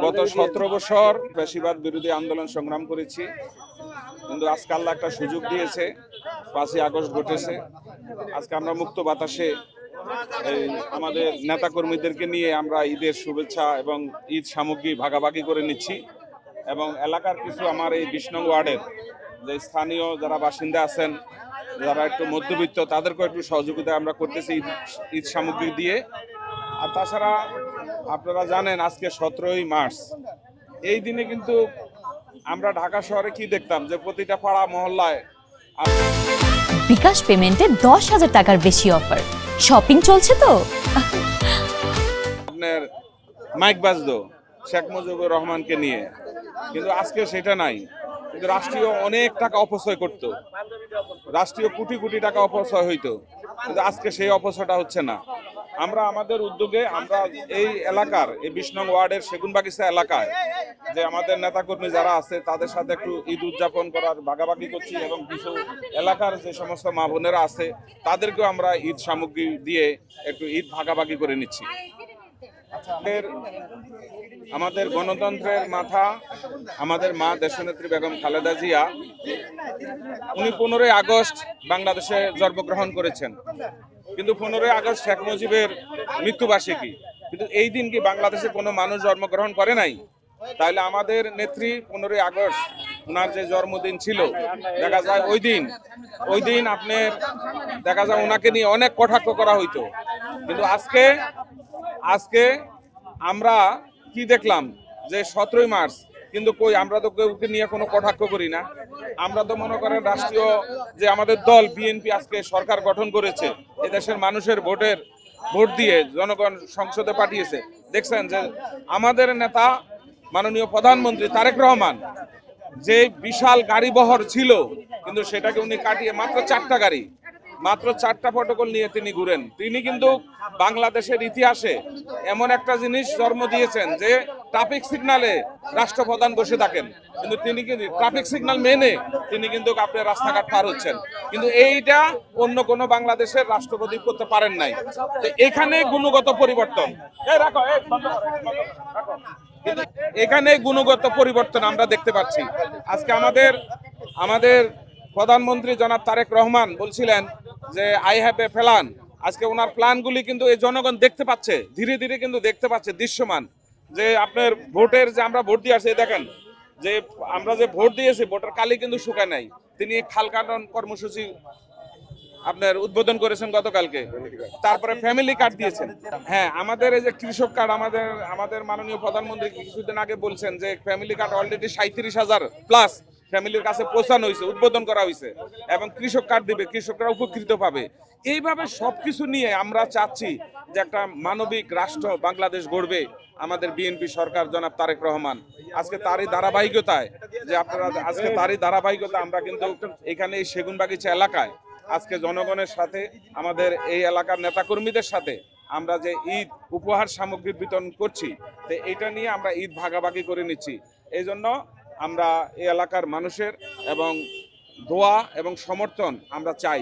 গত 17 বছর ফ্যাসিবাদ বিরোধী আন্দোলন সংগ্রাম করেছি, কিন্তু আজকে আল্লাহ একটা সুযোগ দিয়েছে। 5ই আগস্ট ঘটেছে। আজকে আমরা মুক্ত বাতাসে আমাদের নেতাকর্মীদেরকে নিয়ে আমরা ঈদের শুভেচ্ছা এবং ঈদ সামগ্রী ভাগাভাগি করে নিচ্ছি। এবং এলাকার কিছু আমার এই 20 নং ওয়ার্ডের যে স্থানীয় যারা বাসিন্দা আছেন, যারা একটু মধ্যবিত্ত, তাদেরকেও একটু সহযোগিতা আমরা করতেছি ঈদ সামগ্রী দিয়ে। আর তাছাড়া আপনারা জানেন আজকে 17ই মার্চ, এই দিনে কিন্তু আমরা ঢাকা শহরে কি দেখতাম যে প্রতিটা পাড়া মহল্লায় বিকাশ পেমেন্টে 10,000 টাকার বেশি অফার। শপিং চলছে তো আপনার মাইক বাজতো শেখ মুজিবুর রহমানকে নিয়ে, কিন্তু আজকে সেটা নাই। কিন্তু রাষ্ট্রীয় অনেক টাকা অপচয় করতো, রাষ্ট্রীয় কোটি কোটি টাকা অপচয় হইতো, কিন্তু আজকে সেই অপচয়টা হচ্ছে না। আমরা আমাদের উদ্যোগে আমরা এই এলাকার এই 20 নং ওয়ার্ডের সেগুনবাগিচা এলাকায় যে আমাদের নেতাকর্মী যারা আছে তাদের সাথে একটু ঈদ উদযাপন করার ভাগাভাগি করছি, এবং কিছু এলাকার যে সমস্ত মা বোনেরা আছে তাদেরকেও আমরা ঈদ সামগ্রী দিয়ে একটু ঈদ ভাগাভাগি করে নিচ্ছি। আমাদের গণতন্ত্রের মাথা আমাদের মা দেশনেত্রী বেগম খালেদা জিয়া, উনি 15ই আগস্ট বাংলাদেশে জন্মগ্রহণ করেছেন, কিন্তু 15ই আগস্ট শেখ মুজিবের মৃত্যুবার্ষিকী, কিন্তু এই দিন কি বাংলাদেশে কোনো মানুষ জন্মগ্রহণ করে নাই? তাহলে আমাদের নেত্রী 15ই আগস্ট ওনার যে জন্মদিন ছিল, দেখা যায় ওই দিন আপনার দেখা যায় ওনাকে নিয়ে অনেক কটাক্ষ করা হইতো, কিন্তু আজকে আমরা কি দেখলাম যে 17ই মার্চ কিন্তু কই, আমরা তো কেউকে নিয়ে কোনো কটাক্ষ করি না। আমরা তো মনে করেন রাষ্ট্রীয় যে আমাদের দল বিএনপি আজকে সরকার গঠন করেছে, এদেশের মানুষের ভোট দিয়ে জনগণ সংসদে পাঠিয়েছে। দেখছেন যে আমাদের নেতা মাননীয় প্রধানমন্ত্রী তারেক রহমান যে বিশাল গাড়ি বহর ছিল, কিন্তু সেটাকে উনি কাটিয়ে মাত্র 4টা প্রটোকল নিয়ে তিনি ঘুরেন। তিনি কিন্তু বাংলাদেশের ইতিহাসে এমন একটা জিনিস জন্ম দিয়েছেন যে ট্রাফিক সিগন্যালে রাষ্ট্রপ্রধান বসে থাকেন, কিন্তু তিনি কিন্তু ট্রাফিক সিগন্যাল মেনে তিনি কিন্তু আপনার রাস্তাঘাট পার হচ্ছেন, কিন্তু এইটা অন্য কোনো বাংলাদেশের রাষ্ট্রপতি করতে পারেন নাই। তো এখানে গুণগত পরিবর্তন এখানে গুণগত পরিবর্তন আমরা দেখতে পাচ্ছি। আজকে আমাদের প্রধানমন্ত্রী জনাব তারেক রহমান বলছিলেন যে আই হ্যাভ এ প্ল্যান। আজকে ওনার প্ল্যানগুলি কিন্তু এই জনগণ দেখতে পাচ্ছে, ধীরে ধীরে কিন্তু দেখতে পাচ্ছে দৃশ্যমান। যে আপনার ভোটের যে আমরা ভোট দিয়ে আসছি, দেখেন যে আমরা যে ভোট দিয়েছি ভোটার কালি কিন্তু শুকায় নাই। তিনি খাল কাটন কর্মসূচি আপনার উদ্বোধন করেছেন গতকালকে, তারপরে ফ্যামিলি কার্ড দিয়েছেন। হ্যাঁ, আমাদের এই যে কৃষক কার্ড, আমাদের মাননীয় প্রধানমন্ত্রী কিছুদিন আগে বলছেন যে ফ্যামিলি কার্ড অলরেডি 37,000 প্লাস ফ্যামিলির কাছে পৌঁছানো হয়েছে, উদ্বোধন করা হয়েছে, এবং কৃষক কার্ড দিবে, কৃষকরা উপকৃত পাবে। এইভাবে সবকিছু নিয়ে আমরা চাচ্ছি যে একটা মানবিক রাষ্ট্র বাংলাদেশ গড়বে আমাদের বিএনপি সরকার জনাব তারেক রহমান। আজকে তারই ধারাবাহিকতায় আমরা কিন্তু এখানে এই সেগুনবাগিচা এলাকায় আজকে জনগণের সাথে আমাদের এই এলাকার নেতাকর্মীদের সাথে আমরা যে ঈদ উপহার সামগ্রী বিতরণ করছি, তো এটা নিয়ে আমরা ঈদ ভাগাভাগি করে নিচ্ছি। এই জন্য আমরা এই এলাকার মানুষের এবং দোয়া এবং সমর্থন আমরা চাই।